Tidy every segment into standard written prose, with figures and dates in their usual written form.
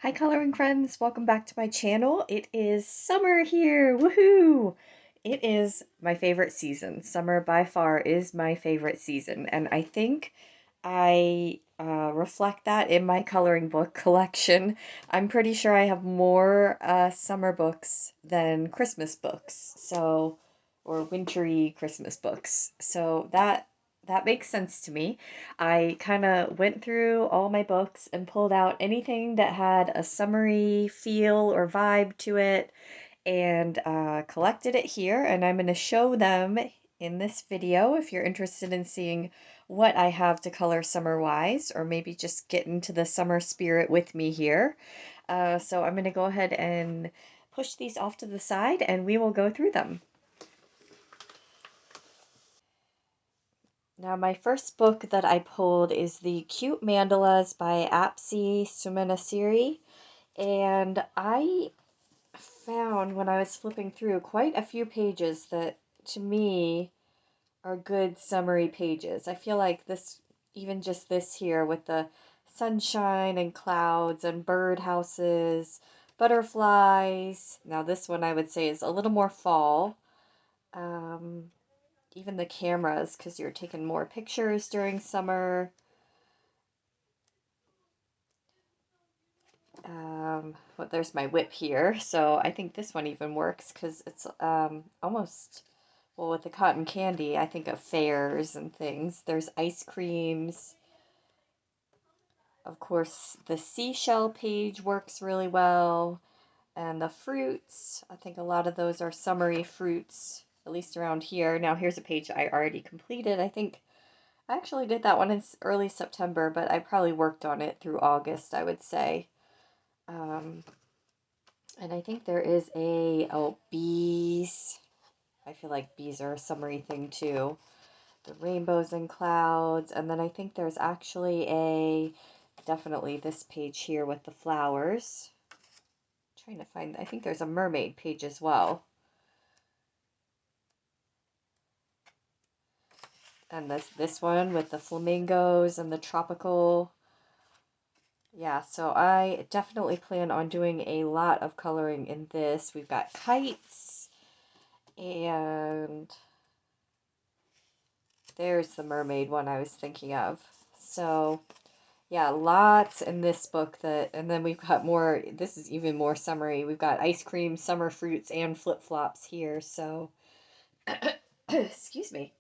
Hi coloring friends, welcome back to my channel. It is summer here, woohoo! It is my favorite season. Summer by far is my favorite season, and I think I reflect that in my coloring book collection. I'm pretty sure I have more summer books than Christmas books, or wintry Christmas books. So that makes sense to me. I kind of went through all my books and pulled out anything that had a summery feel or vibe to it and collected it here. And I'm going to show them in this video if you're interested in seeing what I have to color summer-wise, or maybe just get into the summer spirit with me here. So I'm going to go ahead and push these off to the side and we will go through them. Now, my first book that I pulled is the Cute Mandalas by Apsi Sumanasiri, and I found when I was flipping through quite a few pages that, to me, are good summary pages. I feel like this, even just this here with the sunshine and clouds and bird houses, butterflies. Now, this one I would say is a little more fall. Even the cameras, because you're taking more pictures during summer. Well, there's my whip here, so I think this one even works because it's almost, well, with the cotton candy, I think of fairs and things. There's ice creams. Of course, the seashell page works really well. And the fruits, I think a lot of those are summery fruits, at least around here. Now, here's a page I already completed. I think I actually did that one in early September, but I probably worked on it through August, I would say. And I think there is bees. I feel like bees are a summery thing too. The rainbows and clouds. And then I think there's actually definitely this page here with the flowers. I'm trying to find, I think there's a mermaid page as well. And this one with the flamingos and the tropical. Yeah, so I definitely plan on doing a lot of coloring in this. We've got kites, and there's the mermaid one I was thinking of. So, yeah, lots in this book and then we've got more, this is even more summery. We've got ice cream, summer fruits, and flip-flops here, so, excuse me.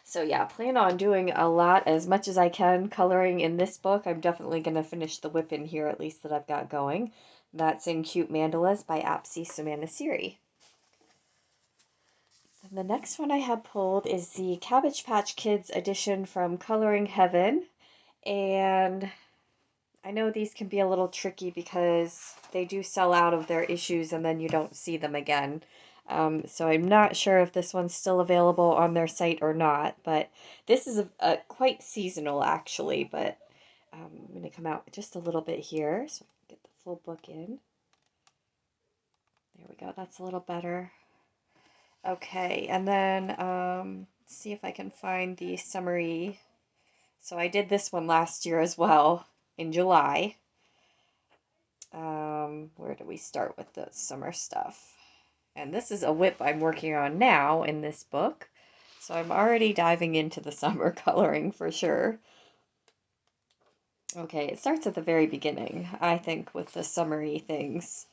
So yeah, plan on doing a lot, as much as I can, coloring in this book. I'm definitely going to finish the whip in here, at least that I've got going. That's in Cute Mandalas by Apsi Sumanasiri. And the next one I have pulled is the Cabbage Patch Kids edition from Coloring Heaven. And I know these can be a little tricky because they do sell out of their issues and then you don't see them again. So I'm not sure if this one's still available on their site or not, but this is a quite seasonal actually, but I'm going to come out just a little bit here so I can get the full book in. There we go, that's a little better. Okay, and then see if I can find the summary. So I did this one last year as well in July. Where do we start with the summer stuff? And this is a whip I'm working on now in this book. So I'm already diving into the summer coloring for sure. Okay, it starts at the very beginning, I think, with the summery things.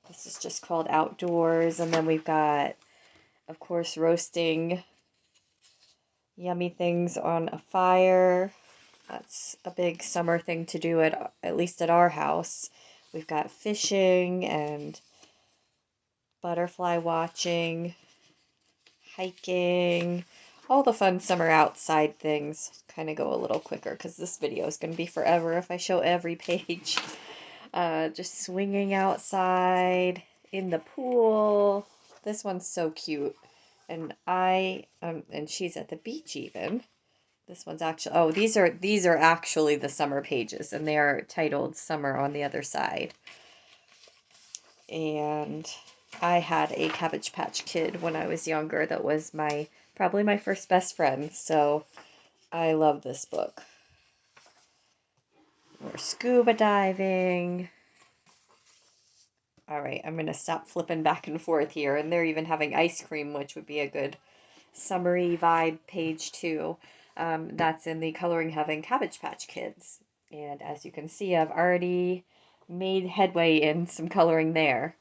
This is just called Outdoors, and then we've got, of course, roasting yummy things on a fire. That's a big summer thing to do at least at our house. We've got fishing and butterfly watching, hiking, all the fun summer outside things. Kind of go a little quicker because this video is going to be forever if I show every page. Just swinging outside, in the pool. This one's so cute. And and she's at the beach even. This one's actually, oh, these are actually the summer pages, and they are titled Summer on the other side. And I had a Cabbage Patch Kid when I was younger that was probably my first best friend, so I love this book. We're scuba diving. All right, I'm going to stop flipping back and forth here. And they're even having ice cream, which would be a good summery vibe page too. That's in the Coloring Heaven Cabbage Patch Kids. And as you can see, I've already made headway in some coloring there.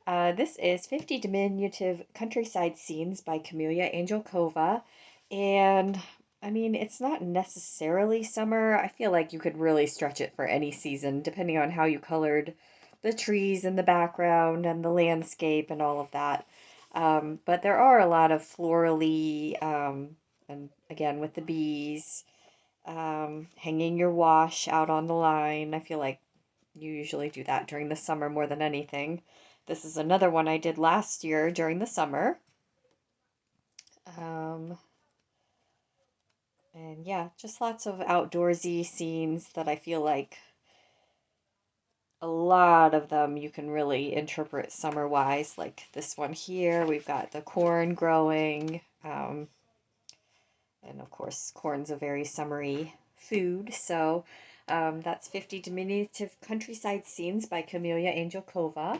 This is 50 Diminutive Countryside Scenes by Camelia Angelkova. And I mean, it's not necessarily summer. I feel like you could really stretch it for any season, depending on how you colored the trees in the background and the landscape and all of that. But there are a lot of florally, and again with the bees, hanging your wash out on the line. I feel like you usually do that during the summer more than anything. This is another one I did last year during the summer. And yeah, just lots of outdoorsy scenes that I feel like a lot of them you can really interpret summer-wise. Like this one here, we've got the corn growing. And of course, corn's a very summery food. So that's 50 Diminutive Countryside Scenes by Camelia Angelkova.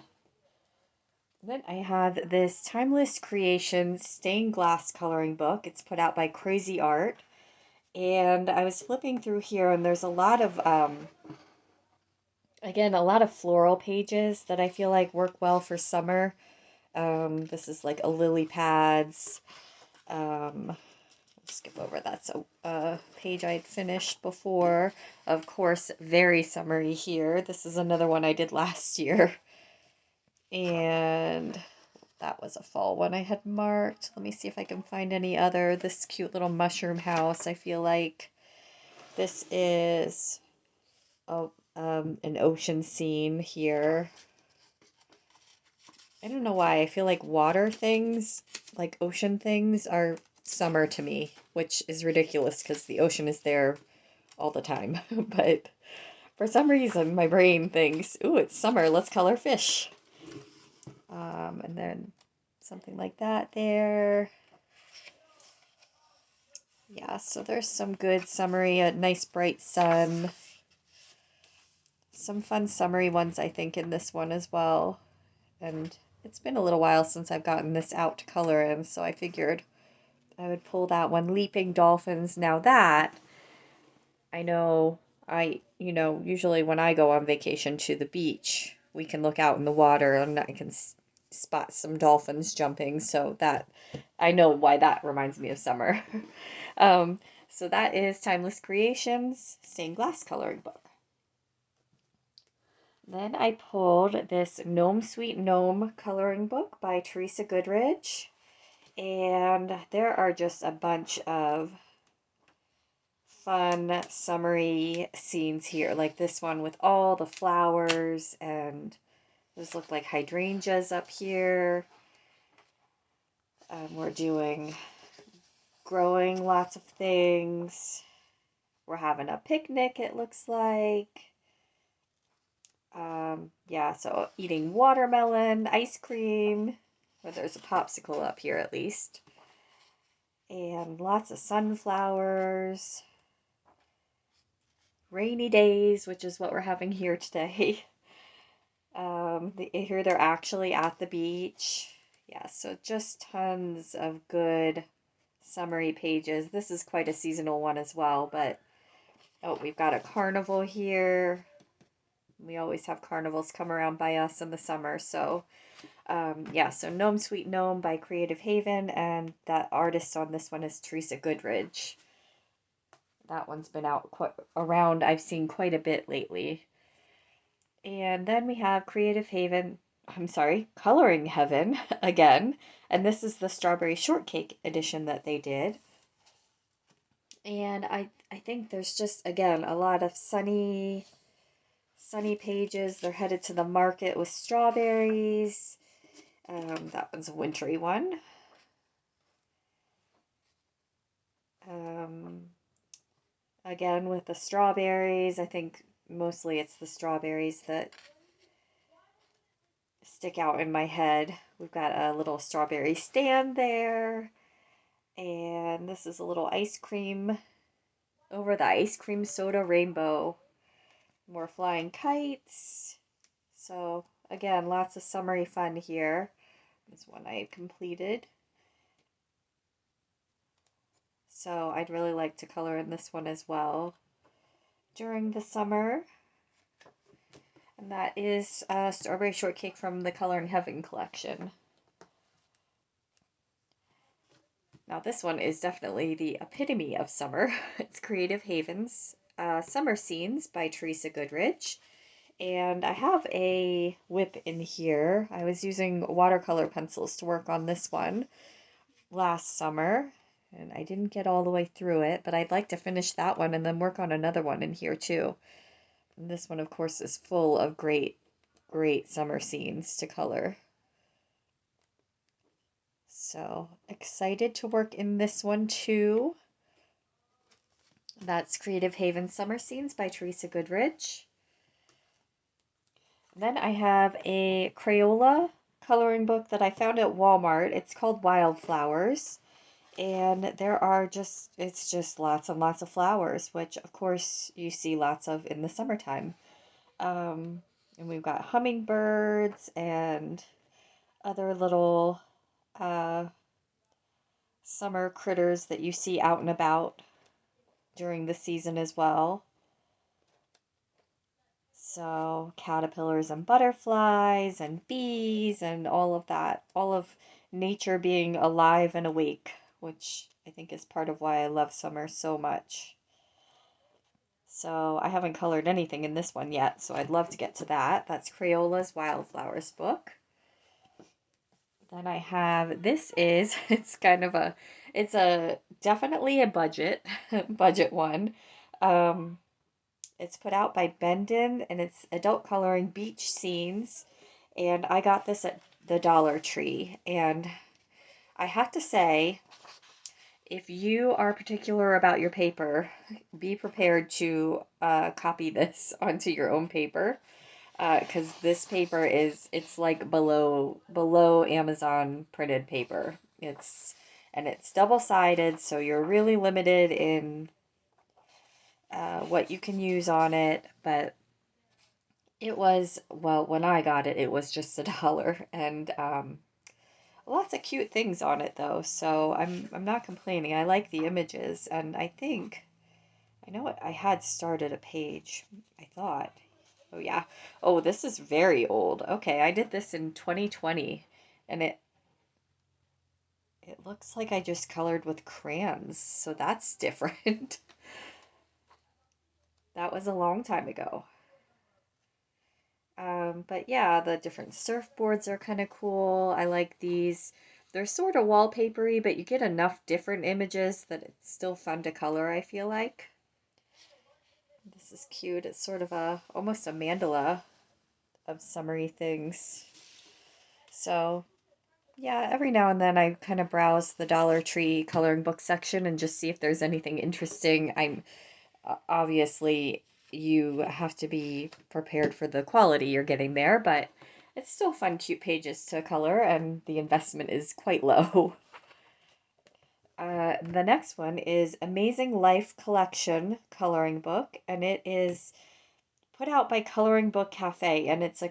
Then I have this Timeless Creations stained glass coloring book. It's put out by Crazy Art. And I was flipping through here, and there's a lot of, again, a lot of floral pages that I feel like work well for summer. This is like a lily pads. Skip over that's a page I'd finished before. Of course, very summery here. This is another one I did last year. And that was a fall one I had marked. Let me see if I can find any other. This cute little mushroom house. I feel like this is an ocean scene here. I don't know why. I feel like water things, like ocean things, are summer to me, which is ridiculous because the ocean is there all the time. But for some reason, my brain thinks, ooh, it's summer, let's color fish. And then something like that there. Yeah, so there's some good summery, a nice bright sun. Some fun summery ones, I think, in this one as well. And it's been a little while since I've gotten this out to color in, so I figured I would pull that one. Leaping Dolphins. Now that, I know usually when I go on vacation to the beach, we can look out in the water and I can spot some dolphins jumping, so that, I know why that reminds me of summer. So that is Timeless Creations Stained Glass Coloring Book. Then I pulled this Gnome Sweet Gnome coloring book by Teresa Goodridge. And there are just a bunch of fun summery scenes here. Like this one with all the flowers, and those look like hydrangeas up here. We're doing growing lots of things. We're having a picnic, it looks like. Yeah, so eating watermelon, ice cream, or there's a popsicle up here at least. And lots of sunflowers. Rainy days, which is what we're having here today. Here they're actually at the beach. Yeah, so just tons of good summery pages. This is quite a seasonal one as well, but oh, we've got a carnival here. We always have carnivals come around by us in the summer. So yeah, so Gnome Sweet Gnome by Creative Haven, and that artist on this one is Teresa Goodridge. That one's been out quite around, I've seen quite a bit lately. And then we have Coloring Heaven again, and this is the Strawberry Shortcake edition that they did. And I think there's just, again, a lot of sunny pages. They're headed to the market with strawberries. That one's a wintry one. Again, with the strawberries, I think mostly it's the strawberries that stick out in my head. We've got a little strawberry stand there. And this is a little ice cream over the ice cream soda rainbow. More flying kites. So again, lots of summery fun here. This one I completed. So I'd really like to color in this one as well during the summer. And that is Strawberry Shortcake from the Color in Heaven collection. Now this one is definitely the epitome of summer. It's Creative Haven's Summer Scenes by Teresa Goodrich. And I have a whip in here. I was using watercolor pencils to work on this one last summer, and I didn't get all the way through it, but I'd like to finish that one and then work on another one in here too. And this one, of course, is full of great, great summer scenes to color. So excited to work in this one too. That's Creative Haven Summer Scenes by Teresa Goodrich. Then I have a Crayola coloring book that I found at Walmart. It's called Wildflowers. And it's just lots and lots of flowers, which of course you see lots of in the summertime. And we've got hummingbirds and other little summer critters that you see out and about during the season as well. So caterpillars and butterflies and bees and all of that, all of nature being alive and awake, which I think is part of why I love summer so much. So I haven't colored anything in this one yet, so I'd love to get to that. That's Crayola's Wildflowers book. Then I have, it's definitely a budget one. It's put out by Bendon, and it's adult coloring beach scenes. And I got this at the Dollar Tree. And I have to say, if you are particular about your paper, be prepared to copy this onto your own paper. Because this paper it's like below Amazon printed paper. It's double-sided, so you're really limited in what you can use on it, but it was, well, when I got it, it was just $1, and lots of cute things on it though, so I'm not complaining. I like the images, and I know what I had started a page, I thought. Oh yeah. Oh, this is very old. Okay, I did this in 2020, and it looks like I just colored with crayons, so that's different. That was a long time ago. But yeah, the different surfboards are kind of cool. I like these. They're sort of wallpapery, but you get enough different images that it's still fun to color, I feel like. This is cute. It's sort of almost a mandala of summery things. So yeah, every now and then I kind of browse the Dollar Tree coloring book section and just see if there's anything interesting. Obviously, you have to be prepared for the quality you're getting there, but it's still fun, cute pages to color, and the investment is quite low. The next one is Amazing Life Collection coloring book, and it is put out by Coloring Book Cafe, and it's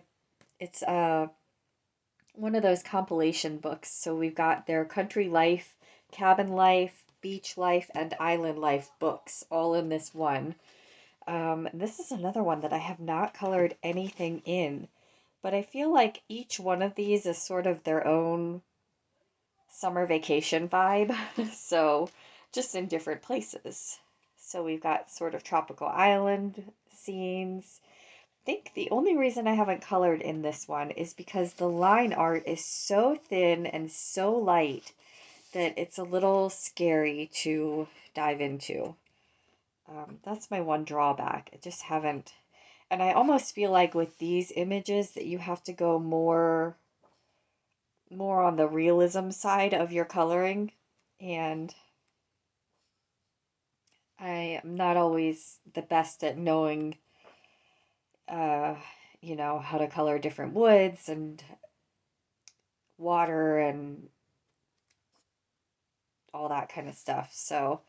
one of those compilation books. So we've got their country life, cabin life, beach life, and island life books all in this one. This is another one that I have not colored anything in, but I feel like each one of these is sort of their own summer vacation vibe. So just in different places. So we've got sort of tropical island scenes. I think the only reason I haven't colored in this one is because the line art is so thin and so light that it's a little scary to dive into. That's my one drawback. I just haven't, and I almost feel like with these images that you have to go more on the realism side of your coloring, and I am not always the best at knowing, uh, how to color different woods and water and all that kind of stuff. So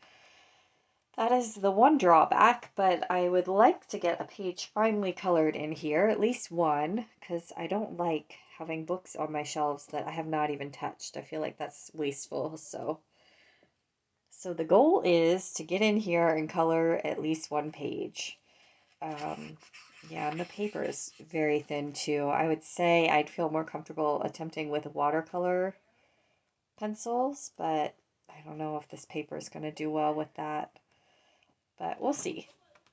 That is the one drawback, but I would like to get a page finely colored in here, at least one, because I don't like having books on my shelves that I have not even touched. I feel like that's wasteful, so the goal is to get in here and color at least one page. Um, yeah, and the paper is very thin too. I would say I'd feel more comfortable attempting with watercolor pencils, but I don't know if this paper is going to do well with that. But we'll see.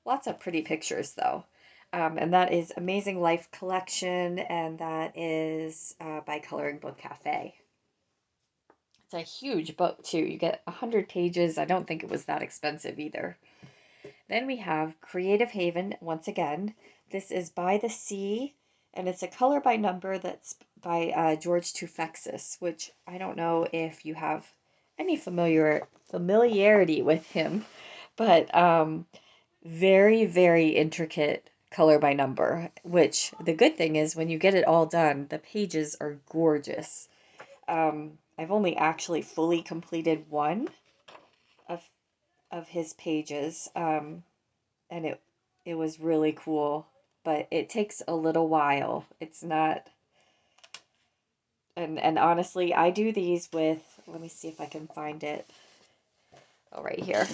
Lots of pretty pictures though. And that is Amazing Life Collection, and that is by Coloring Book Cafe. It's a huge book too. You get 100 pages. I don't think it was that expensive either. Then we have Creative Haven once again. This is By the Sea, and it's a color by number that's by George Tufexis, which I don't know if you have any familiarity with him, but very, very intricate color by number, which the good thing is when you get it all done, the pages are gorgeous. I've only actually fully completed one of his pages, and it was really cool, but it takes a little while. It's not, and honestly, I do these with, let me see if I can find it. Oh, right here.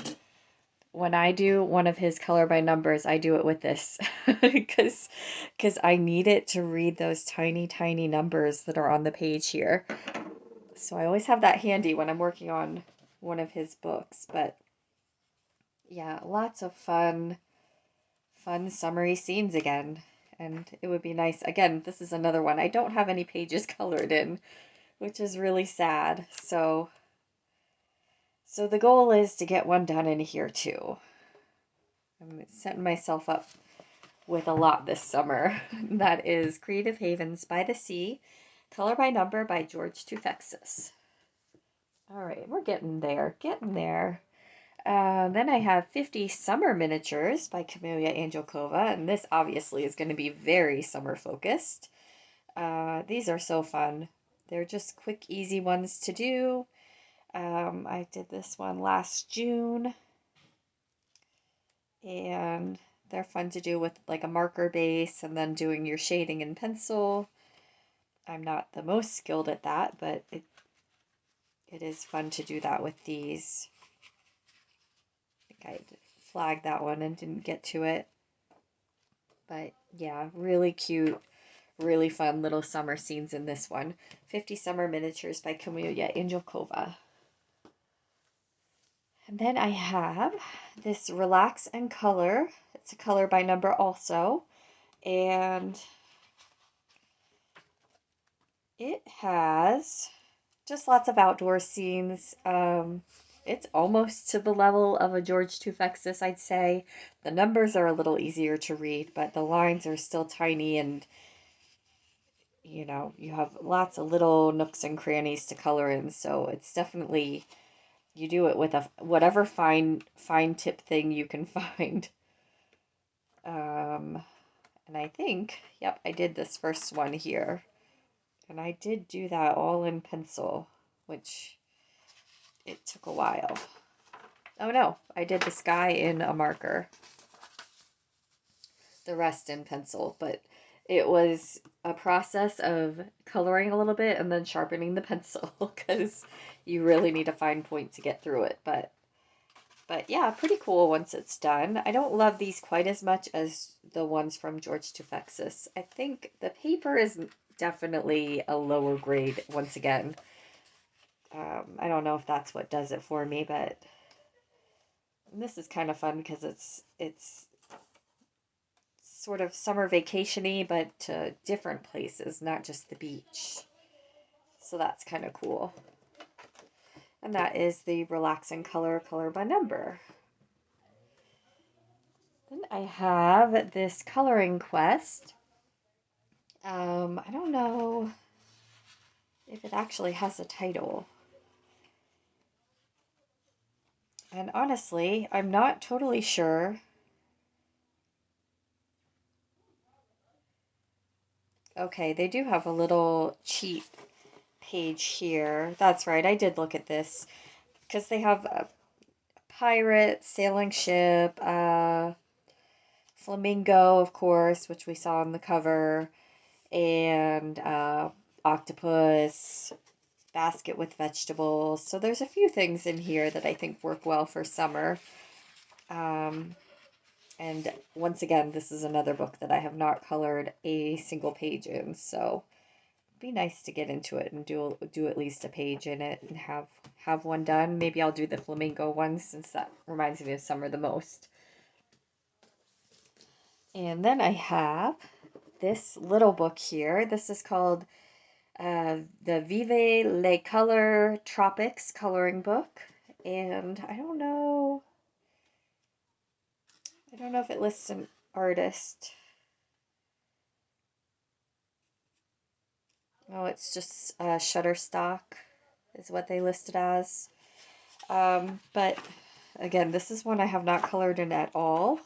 When I do one of his color by numbers, I do it with this because I need it to read those tiny, tiny numbers that are on the page here. So I always have that handy when I'm working on one of his books. But yeah, lots of fun summery scenes again. And it would be nice. Again, this is another one. I don't have any pages colored in, which is really sad. So the goal is to get one done in here too. I'm setting myself up with a lot this summer. That is Creative Havens by the Sea, color by number by George Tufexis. All right, we're getting there, then I have 50 Summer Miniatures by Camelia Angelkova, and this obviously is going to be very summer focused. These are so fun. They're just quick, easy ones to do. I did this one last June, and they're fun to do with like a marker base and then doing your shading in pencil. I'm not the most skilled at that, but it is fun to do that with these. I think I flagged that one and didn't get to it. But yeah, really cute, really fun little summer scenes in this one. 50 Summer Miniatures by Camelia Angelkova. And then I have this Relax and Color. It's a color by number also. And it has just lots of outdoor scenes. It's almost to the level of a George Tufexis, I'd say. The numbers are a little easier to read, but the lines are still tiny, and you know, you have lots of little nooks and crannies to color in, so it's definitely, you do it with a whatever fine tip thing you can find. And I think, yep, I did this first one here. And I did do that all in pencil, which it took a while. Oh no, I did the sky in a marker. The rest in pencil, but it was a process of coloring a little bit and then sharpening the pencil because you really need a fine point to get through it. But yeah, pretty cool once it's done. I don't love these quite as much as the ones from George Tufexis. I think the paper is definitely a lower grade once again. I don't know if that's what does it for me, but this is kind of fun because it's sort of summer vacation-y, but to different places, not just the beach. So that's kind of cool. And that is the Relax and Color, color by number. Then I have this coloring quest. I don't know if it actually has a title. And honestly, I'm not totally sure. Okay, they do have a little cheat page here. That's right, I did look at this because they have pirate, sailing ship, flamingo, of course, which we saw on the cover, and octopus, basket with vegetables. So there's a few things in here that I think work well for summer. Um, and once again, this is another book that I have not colored a single page in, so it'd be nice to get into it and do at least a page in it and have one done. Maybe I'll do the flamingo one since that reminds me of summer the most. And then I have this little book here. This is called the Vive Les Color Tropics coloring book. And I don't know if it lists an artist. Oh, it's just Shutterstock is what they listed as. But again, this is one I have not colored in at all.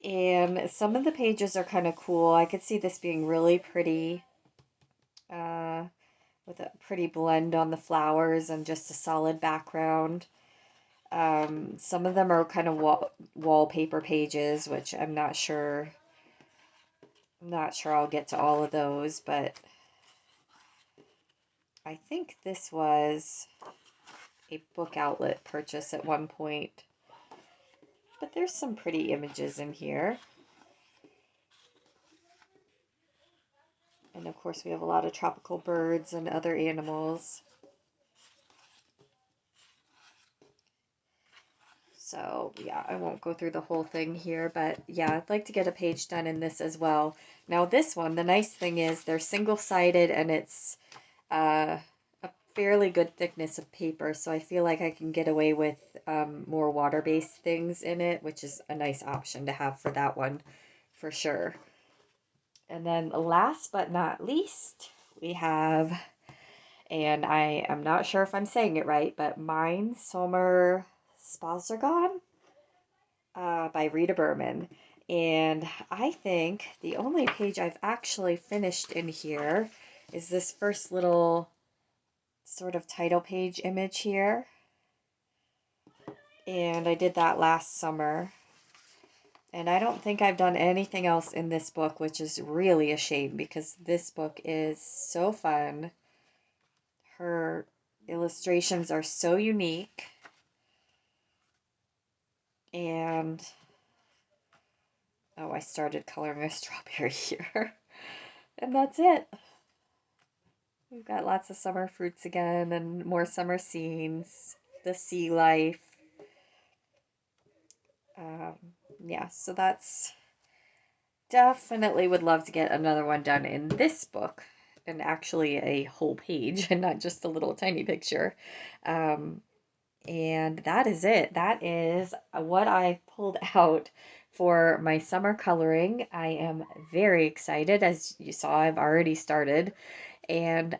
And some of the pages are kind of cool. I could see this being really pretty, with a pretty blend on the flowers and just a solid background. Some of them are kind of wallpaper pages, which I'm not sure I'll get to all of those, but I think this was a book outlet purchase at one point. But there's some pretty images in here. And of course we have a lot of tropical birds and other animals. So yeah, I won't go through the whole thing here, but yeah, I'd like to get a page done in this as well. Now this one, the nice thing is they're single-sided and it's a fairly good thickness of paper, so I feel like I can get away with more water-based things in it, which is a nice option to have for that one for sure. And then last but not least, we have, and I am not sure if I'm saying it right, but Mein Sommer Spaziergang by Rita Berman. And I think the only page I've actually finished in here is this first little sort of title page image here. And I did that last summer. And I don't think I've done anything else in this book, which is really a shame because this book is so fun. Her illustrations are so unique. And, oh, I started coloring a strawberry here. And that's it. We've got lots of summer fruits again and more summer scenes, the sea life. Yeah, so that's definitely would love to get another one done in this book, and actually a whole page and not just a little tiny picture. And that is it. That is what I pulled out for my summer coloring. I am very excited. As you saw, I've already started. And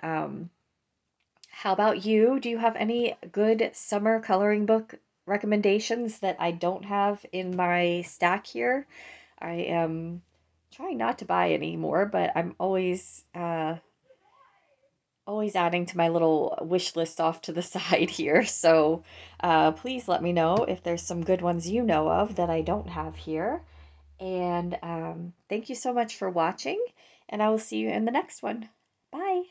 how about you? Do you have any good summer coloring book recommendations that I don't have in my stack here? I am trying not to buy any more, but I'm always adding to my little wish list off to the side here. So please let me know if there's some good ones you know of that I don't have here. And thank you so much for watching, and I will see you in the next one. Bye.